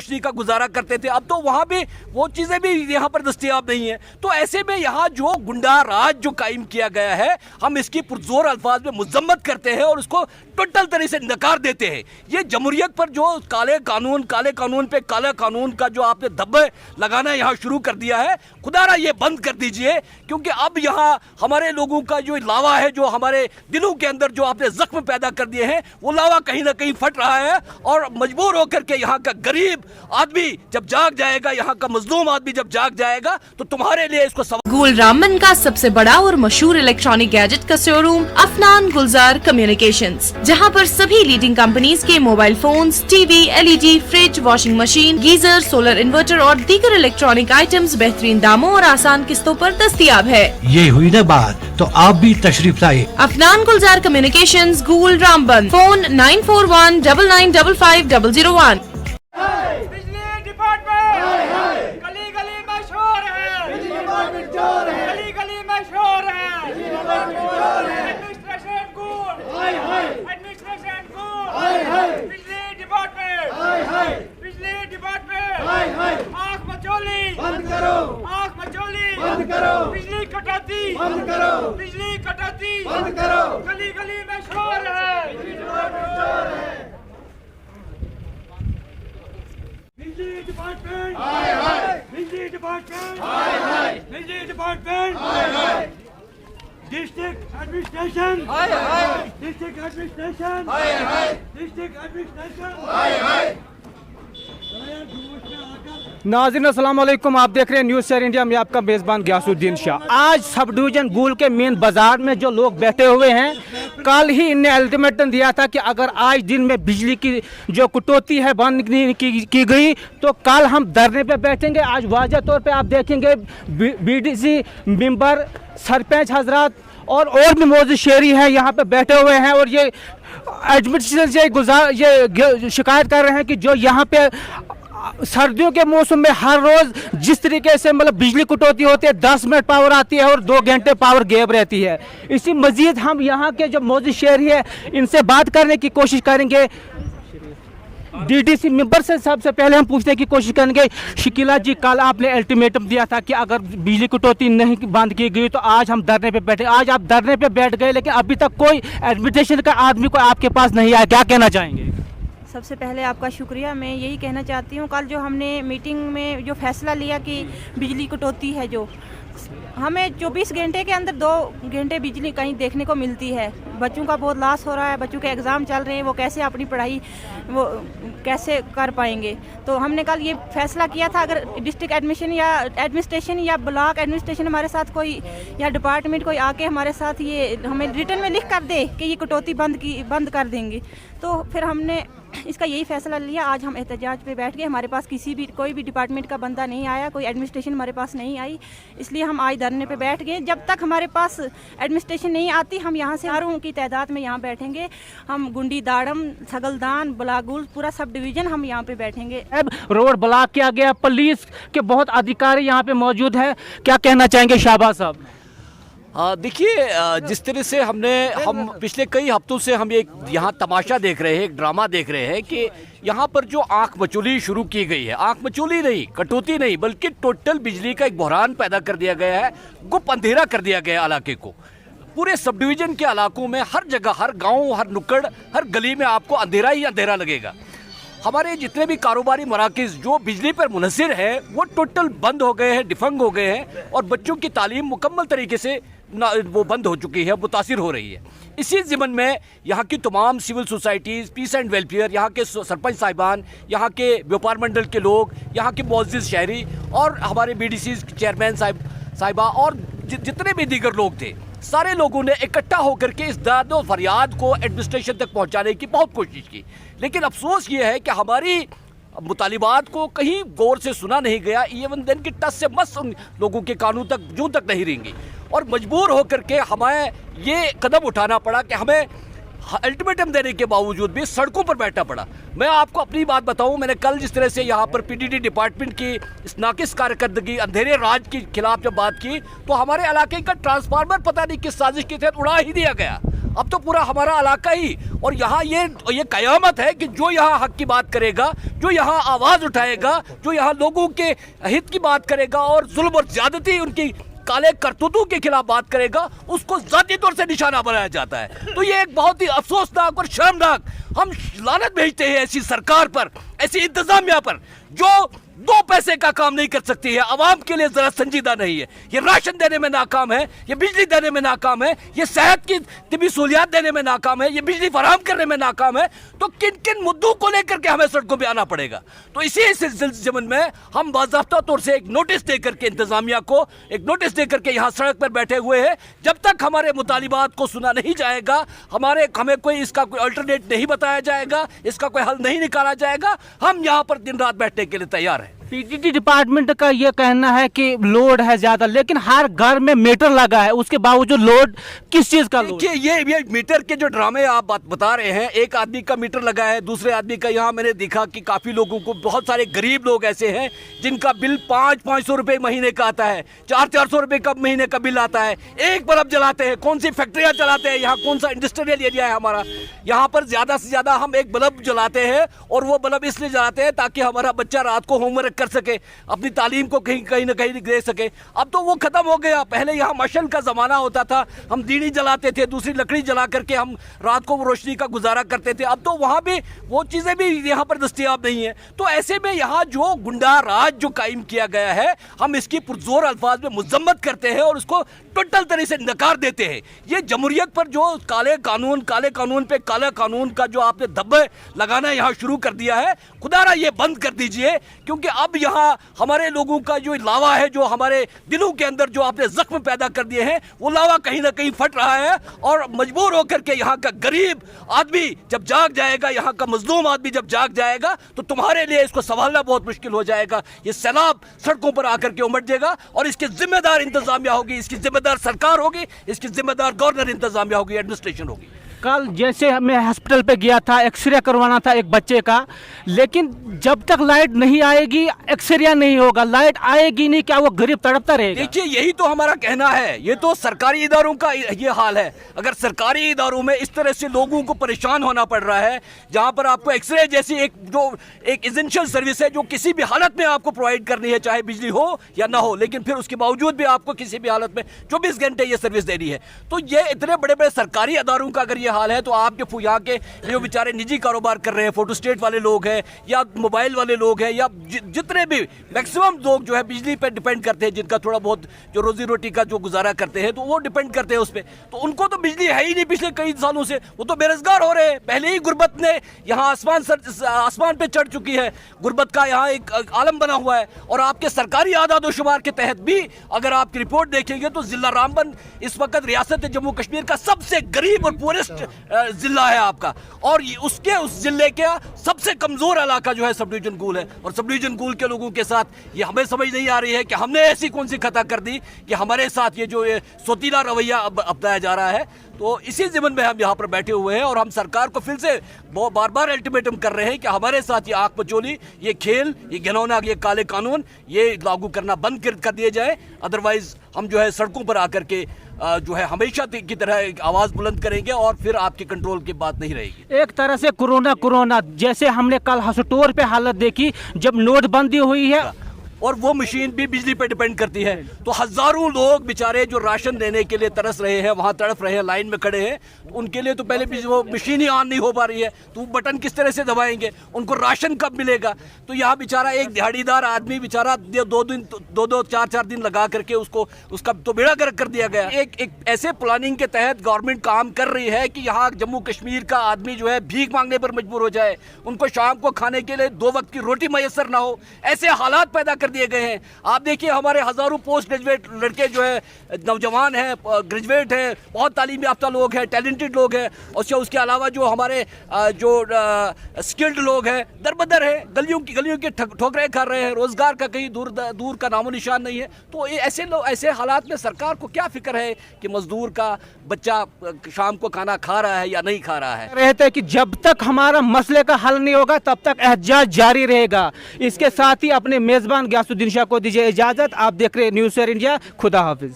रोशनी का गुजारा करते थे, अब तो वहाँ भी वो चीज़ें भी यहाँ पर दस्तयाब नहीं है। तो ऐसे में यहाँ जो गुंडा राज जो कायम किया गया है, हम इसकी पुरजोर अल्फाज में मजम्मत करते हैं और उसको टोटल तरह से नकार देते हैं। ये जमहूरियत पर जो काले कानून पे काला कानून का जो आपने धब्बे लगाना यहाँ शुरू कर दिया है, खुदारा ये बंद कर दीजिए, क्योंकि अब यहाँ हमारे लोगों का जो लावा है, जो हमारे दिलों के अंदर जो आपने जख्म पैदा कर दिए हैं, वो लावा कहीं ना कहीं फट रहा है और मजबूर होकर के यहाँ का गरीब आदमी जब जाग जाएगा, यहाँ का मजलूम आदमी जब जाग जाएगा, तो तुम्हारे लिए इसको गुल रामन का सबसे बड़ा और मशहूर इलेक्ट्रॉनिक गैजेट का शोरूम अफनान गुलजार कम्युनिकेशंस, जहां पर सभी लीडिंग कंपनीज के mobile phones, TV, LED, fridge, washing machine, geyser, solar inverter और दीगर इलेक्ट्रॉनिक आइटम्स बेहतरीन दामों और आसान किस्तों पर दस्तयाब है। ये हुई ना बात, तो आप भी तशरीफ लाए। अफनान गुलजार कम्युनिकेशंस, गुल रामबन, फोन 9419995501। बिजली डिपार्टमेंट गली गली में शोर है, बिजली डिपार्टमेंट चोर है, गली गली में शोर है, बिजली डिपार्टमेंट चोर है, एडमिनिस्ट्रेशन गुड, हाय हाय, एडमिनिस्ट्रेशन गुड, हाय हाय, बिजली डिपार्टमेंट, हाय हाय, बिजली डिपार्टमेंट, हाय हाय, आँख मचोली बंद करो, आँख मचोली बंद करो, बिजली कटौती बंद करो, बिजली कटौती बंद करो, गली गली में शोर है, बिजली डिपार्टमेंट चोर है। बिजली डिपार्टमेंट, हाय हाय, बिजली डिपार्टमेंट, हाय हाय, बिजली डिपार्टमेंट, हाय हाय, डिस्ट्रिक्ट एडमिनिस्ट्रेशन, हाय हाय, डिस्ट्रिक्ट एडमिनिस्ट्रेशन, हाय हाय, डिस्ट्रिक्ट एडमिनिस्ट्रेशन, हाय हाय। नाज़रीन अस्सलाम वालेकुम, आप देख रहे हैं न्यूज़ शेयर इंडिया में आपका मेज़बान गयासुद्दीन शाह। आज सब डिवीज़न गुल के मेन बाज़ार में जो लोग बैठे हुए हैं, कल ही इनने अल्टीमेटम दिया था कि अगर आज दिन में बिजली की जो कटौती है बंद नहीं की गई तो कल हम धरने पे बैठेंगे। आज वाज़ह तौर पे आप देखेंगे बीडीसी मेंबर, सरपंच हजरात और भी मौजूद शहरी हैं यहाँ पे बैठे हुए हैं और ये एडमिनिस्ट्रेशन से ये शिकायत कर रहे हैं कि जो यहाँ पे सर्दियों के मौसम में हर रोज जिस तरीके से मतलब बिजली कटौती होती है, 10 मिनट पावर आती है और 2 घंटे पावर गैप रहती है। इसी मजीद हम यहाँ के जो मौजूद शहरी है इनसे बात करने की कोशिश करेंगे। डीडीसी मेंबर से सबसे पहले हम पूछने की कोशिश करेंगे। शकीला जी, कल आपने अल्टीमेटम दिया था कि अगर बिजली कटौती नहीं बंद की गई तो आज हम धरने पे बैठे। आज आप धरने पे बैठ गए लेकिन अभी तक कोई एडमिनिस्ट्रेशन का आदमी को आपके पास नहीं आया, क्या कहना चाहेंगे? सबसे पहले आपका शुक्रिया। मैं यही कहना चाहती हूँ, कल जो हमने मीटिंग में जो फैसला लिया कि बिजली कटौती है, जो हमें 24 घंटे के अंदर 2 घंटे बिजली कहीं देखने को मिलती है। बच्चों का बहुत लॉस हो रहा है, बच्चों के एग्ज़ाम चल रहे हैं, वो कैसे अपनी पढ़ाई वो कैसे कर पाएंगे। तो हमने कल ये फैसला किया था, अगर डिस्ट्रिक्ट एडमिनिस्ट्रेशन या ब्लॉक एडमिनिस्ट्रेशन हमारे साथ कोई या डिपार्टमेंट कोई आके हमारे साथ ये हमें रिटर्न में लिख कर दे कि ये कटौती बंद कर देंगे, तो फिर हमने इसका यही फैसला लिया। आज हम एहतजाज पे बैठ गए। हमारे पास कोई भी डिपार्टमेंट का बंदा नहीं आया, कोई एडमिनिस्ट्रेशन हमारे पास नहीं आई, इसलिए हम आज धरने पे बैठ गए। जब तक हमारे पास एडमिनिस्ट्रेशन नहीं आती हम यहाँ से हज़ारों की तादाद में यहाँ बैठेंगे। हम गुंडी दाड़म, सगलदान, बलागुल, पूरा सब डिवीज़न हम यहाँ पे बैठेंगे। अब रोड ब्लॉक किया गया, पुलिस के बहुत अधिकारी यहाँ पे मौजूद है, क्या कहना चाहेंगे शाहबाज साहब? देखिए, जिस तरह से हम पिछले कई हफ्तों से हम एक यहाँ तमाशा देख रहे हैं, एक ड्रामा देख रहे हैं कि यहाँ पर जो आंख मचोली शुरू की गई है, आंख मचोली नहीं, कटौती नहीं, बल्कि टोटल बिजली का एक बहरान पैदा कर दिया गया है, गुप अंधेरा कर दिया गया इलाके को। पूरे सब डिवीज़न के इलाकों में हर जगह, हर गाँव, हर नुक्कड़, हर गली में आपको अंधेरा ही अंधेरा लगेगा। हमारे जितने भी कारोबारी मराकज़ जो बिजली पर मुनहसिर है वो टोटल बंद हो गए हैं, डिफंग हो गए हैं और बच्चों की तालीम मुकम्मल तरीके से वो बंद हो चुकी है, मुतासिर हो रही है। इसी ज़िमन में यहाँ की तमाम civil societies, peace and welfare, यहाँ के सरपंच साहिबान, यहाँ के व्यापार मंडल के लोग, यहाँ के मुअज़्ज़िज़ शहरी और हमारे बीडीसी चेयरमैन साहिबा और जितने भी दीगर लोग थे, सारे लोगों ने इकट्ठा होकर के इस दर्द और फरियाद को एडमिनिस्ट्रेशन तक पहुँचाने की बहुत कोशिश की। लेकिन अफसोस ये है कि हमारी मुतालिबात को कहीं गौर से सुना नहीं गया। इवन दिन की टस से मस उन लोगों के कानून तक जूं तक नहीं रेंगी और मजबूर होकर के हमें ये कदम उठाना पड़ा कि हमें अल्टीमेटम देने के बावजूद भी सड़कों पर बैठना पड़ा। मैं आपको अपनी बात बताऊं, मैंने कल जिस तरह से यहाँ पर पीडीडी डिपार्टमेंट की इस नाकिस कारकर्दगी, अंधेरे राज के खिलाफ जब बात की तो हमारे इलाके का ट्रांसफार्मर पता नहीं किस साजिश के तहत उड़ा ही दिया गया। अब तो पूरा हमारा इलाका ही, और यहाँ ये कयामत है कि जो यहाँ हक की बात करेगा, जो यहाँ आवाज़ उठाएगा, जो यहाँ लोगों के हित की बात करेगा और जुल्म और ज्यादती उनकी काले करतूतों के खिलाफ बात करेगा, उसको जाती तौर से निशाना बनाया जाता है। तो ये एक बहुत ही अफसोसनाक और शर्मनाक, हम लानत भेजते हैं ऐसी सरकार पर, ऐसी इंतजामिया पर जो 2 पैसे का काम नहीं कर सकती है, आवाम के लिए जरा संजीदा नहीं है। ये राशन देने में नाकाम है, ये बिजली देने में नाकाम है, ये सेहत की तिबी सहूलियात देने में नाकाम है, ये बिजली फराहम करने में नाकाम है। तो किन किन मुद्दों को लेकर के हमें सड़कों पे आना पड़ेगा? तो इसी सिलसिले में हम बाज़ाब्ता तौर से एक नोटिस देकर के इंतजामिया को एक नोटिस देकर के यहाँ सड़क पर बैठे हुए हैं। जब तक हमारे मुतालिबात को सुना नहीं जाएगा, हमें कोई इसका कोई अल्टरनेट नहीं बताया जाएगा, इसका कोई हल नहीं निकाला जाएगा, हम यहाँ पर दिन रात बैठने के लिए तैयार हैं। पीडीडी डिपार्टमेंट का ये कहना है कि लोड है ज्यादा, लेकिन हर घर में मीटर लगा है, उसके बावजूद लोड किस चीज का लोड? देखिए ये मीटर के जो ड्रामे आप बात बता रहे हैं, एक आदमी का मीटर लगा है, दूसरे आदमी का, यहाँ मैंने देखा कि काफी लोगों को, बहुत सारे गरीब लोग ऐसे हैं जिनका बिल 500-500 रुपए महीने का आता है, 400-400 रुपए का महीने का बिल आता है। एक बल्ब जलाते हैं, कौन सी फैक्ट्रियां चलाते हैं, यहाँ कौन सा इंडस्ट्रियल एरिया है हमारा, यहाँ पर ज्यादा से ज्यादा हम एक बल्ब जलाते हैं, और वो बल्ब इसलिए जलाते हैं ताकि हमारा बच्चा रात को होमवर्क कर सके, अपनी तालीम को कहीं ना कहीं दे सके। अब तो वो खत्म हो गया। पहले यहाँ मशल का जमाना होता था, हम दीनी जलाते थे, दूसरी लकड़ी जला करके हम रात को रोशनी का गुजारा करते थे। अब तो वहाँ भी वो चीज़ें भी यहाँ पर दस्तयाब नहीं है। तो ऐसे में यहाँ जो गुंडा राज जो कायम किया गया है, हम इसकी पुरजोर अल्फाज में मुजम्मत करते हैं और उसको टोटल तरह से नकार देते हैं। ये जमहूरियत पर जो काले कानून पे काला कानून का जो आपने धब्बे लगाना यहाँ शुरू कर दिया है, खुदारा ये बंद कर दीजिए, क्योंकि अब यहाँ हमारे लोगों का जो लावा है, जो हमारे दिलों के अंदर जो आपने जख्म पैदा कर दिए हैं, वो लावा कहीं ना कहीं फट रहा है, और मजबूर होकर के यहाँ का गरीब आदमी जब जाग जाएगा, यहाँ का मजलूम आदमी जब जाग जाएगा, तो तुम्हारे लिए इसको संभालना बहुत मुश्किल हो जाएगा। ये सैलाब सड़कों पर आकर के उमड़ जाएगा, और इसके जिम्मेदार इंतजामिया होगी, इसकी जिम्मेदार सरकार होगी, इसकी जिम्मेदार गवर्नर इंतजामिया होगी, एडमिनिस्ट्रेशन होगी। कल जैसे मैं हॉस्पिटल पे गया था, एक्सरे करवाना था एक बच्चे का, लेकिन जब तक लाइट नहीं आएगी एक्सरे नहीं होगा। लाइट आएगी नहीं, क्या वो गरीब तड़पता रहेगा? देखिए यही तो हमारा कहना है, ये तो सरकारी इदारों का ये हाल है। अगर सरकारी इदारों में इस तरह से लोगों को परेशान होना पड़ रहा है, जहां पर आपको एक्सरे जैसी एक एसेंशियल सर्विस है जो किसी भी हालत में आपको प्रोवाइड करनी है, चाहे बिजली हो या ना हो, लेकिन फिर उसके बावजूद भी आपको किसी भी हालत में 24 घंटे ये सर्विस देनी है। तो ये इतने बड़े बड़े सरकारी इदारों का अगर ये हाल है, तो आपके यहाँ के जो बेचारे निजी कारोबार कर रहे हैं, फोटो स्टेट वाले लोग हैं या मोबाइल वाले लोग हैं, या जितने भी मैक्सिमम लोग जो है बिजली पे डिपेंड करते हैं, जिनका थोड़ा बहुत जो रोजी रोटी का जो गुजारा करते हैं, तो वो डिपेंड करते हैं उस पर। तो उनको तो बिजली है ही नहीं पिछले कई सालों से, वो तो बेरोजगार हो रहे हैं। पहले ही गुर्बत ने यहाँ आसमान पे चढ़ चुकी है, गुर्बत का यहाँ एक आलम बना हुआ है। और आपके सरकारी आदाद शुमार के तहत भी अगर आपकी रिपोर्ट देखेंगे तो जिला रामबन इस वक्त रियासत जम्मू कश्मीर का सबसे गरीब और पुअरेस्ट जिला है आपका, और उसके उस जिले का सबसे कमजोर इलाका जो है सब डिवीजन गुल है। और सब डिवीजन गुल के लोगों के साथ ये हमें समझ नहीं आ रही है कि हमने ऐसी कौन सी खता कर दी कि हमारे साथ ये जो सोतीला रवैया अपनाया जा रहा है। तो इसी ज़िम्मन में हम यहाँ पर बैठे हुए हैं, और हम सरकार को फिर से बार बार अल्टीमेटम कर रहे हैं कि हमारे साथ ये आंख मचोली, ये खेल, ये घिनौना, ये काले कानून ये लागू करना बंद कर दिए जाए। अदरवाइज हम जो है सड़कों पर आकर के जो है हमेशा की तरह आवाज़ बुलंद करेंगे, और फिर आपके कंट्रोल की बात नहीं रहेगी। एक तरह से कोरोना जैसे हमने कल हसटोर पे हालत देखी जब नोटबंदी हुई है, और वो मशीन भी बिजली पे डिपेंड करती है। तो हजारों लोग बेचारे जो राशन देने के लिए तरस रहे हैं, वहाँ तड़प रहे हैं, लाइन में खड़े हैं, उनके लिए तो पहले वो मशीन ही ऑन नहीं हो पा रही है, तो बटन किस तरह से दबाएंगे, उनको राशन कब मिलेगा? तो यहाँ बेचारा एक दिहाड़ीदार आदमी बेचारा 2-4 दिन लगा करके उसका तो बेड़ा गर्क कर दिया गया। एक ऐसे प्लानिंग के तहत गवर्नमेंट काम कर रही है कि यहाँ जम्मू कश्मीर का आदमी जो है भीख मांगने पर मजबूर हो जाए, उनको शाम को खाने के लिए 2 वक्त की रोटी मैसर ना हो, ऐसे हालात पैदा कर दिए गए हैं। आप देखिए हमारे हजारों पोस्ट ग्रेजुएट लड़के जो है, नौजवान हैं, ग्रेजुएट हैं, बहुत तालीम याफ्ता लोग हैं, टैलेंटेड लोग हैं, और उसके अलावा जो हमारे जो स्किल्ड लोग हैं दरबदर है, गलियों की ठोकरें कर रहे हैं, रोजगार का कहीं दूर का नामो निशान नहीं है। तो ऐसे हालात में सरकार को क्या फिक्र है कि मजदूर का बच्चा शाम को खाना खा रहा है या नहीं खा रहा है? रहते हैं कि जब तक हमारा मसले का हल नहीं होगा तब तक एहतजाज जारी रहेगा। इसके साथ ही अपने मेजबान गयासुद्दीन शाह को दीजिए इजाजत। आप देख रहे हैं न्यूज़ शेयर इंडिया। खुदा हाफिज।